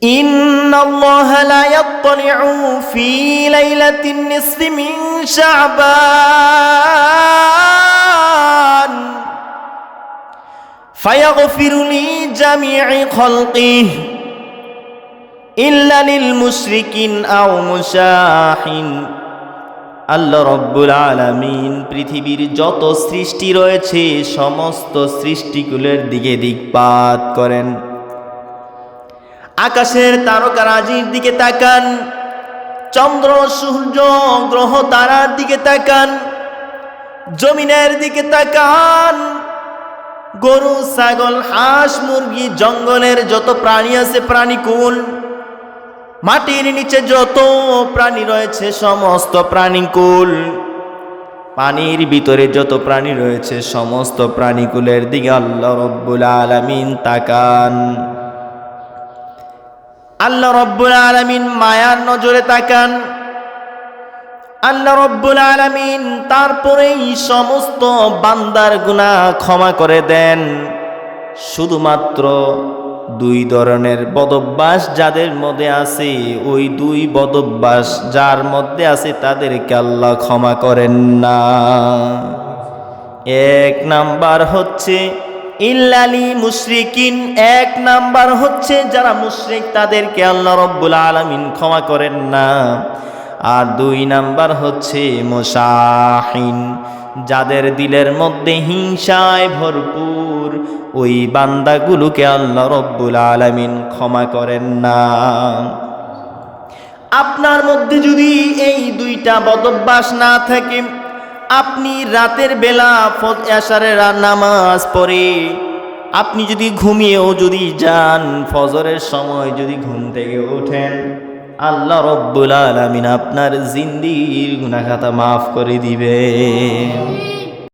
ইন্নাল্লাহা লা ইয়াত্তালিউ ফি লাইলাতিন নিসফি মিন শাবান ফায়াগফিরু লিজামিই খালকিহি ইল্লা লিল মুশরিকিন আও মুশাহিন। আল্লাহ রব্বুল আলামিন পৃথিবীর যত সৃষ্টি রয়েছে সমস্ত সৃষ্টিগুলোর দিকে দিকপাত করেন। আকাশের তারকারাজির দিকে তাকান, চন্দ্র সূর্য গ্রহ তারার দিকে তাকান, জমিনের দিকে তাকান, গরু ছাগল হাঁস মুরগি জঙ্গলের যত প্রাণী আছে প্রাণীকুল, মাটির নিচে যত প্রাণী রয়েছে সমস্ত প্রাণীকুল, পানির ভিতরে যত প্রাণী রয়েছে সমস্ত প্রাণীকুলের দিকে আল্লাহ রব্বুল আলামিন তাকান। আল্লাহ রব্বুল আলামিন মায়ার নজরে তাকান। আল্লাহ রব্বুল আলামিন তারপরেই সমস্ত বান্দার গুনাহ ক্ষমা করে দেন। শুধুমাত্র দুই ধরনের বদভ্যাস যাদের মধ্যে আছে, ওই দুই বদভ্যাস যার মধ্যে আছে তাদেরকে আল্লাহ ক্ষমা করেন না। এক নাম্বার হচ্ছে ইল্লালি মুশরিকিন, এক নাম্বার হচ্ছে যারা মুশরিক তাদেরকে আল্লাহ রব্বুল আলামিন ক্ষমা করেন না। আর দুই নাম্বার হচ্ছে মুশাহিন, যাদের দিলের মধ্যে হিংসায় ভরপুর, ওই বান্দাগুলোকে আল্লাহ রব্বুল আলামিন ক্ষমা করেন না। আপনার মধ্যে যদি এই দুইটা বদভ্যাস না থাকে, আপনি রাতের বেলা এশারের নামাজ পড়ে আপনি যদি ঘুমিয়েও যদি যান, ফজরের সময় যদি ঘুম থেকে ওঠেন, আল্লাহ রব্বুল আলামিন আপনার জিন্দেগির গুনাহ খাতা মাফ করে দিবেন।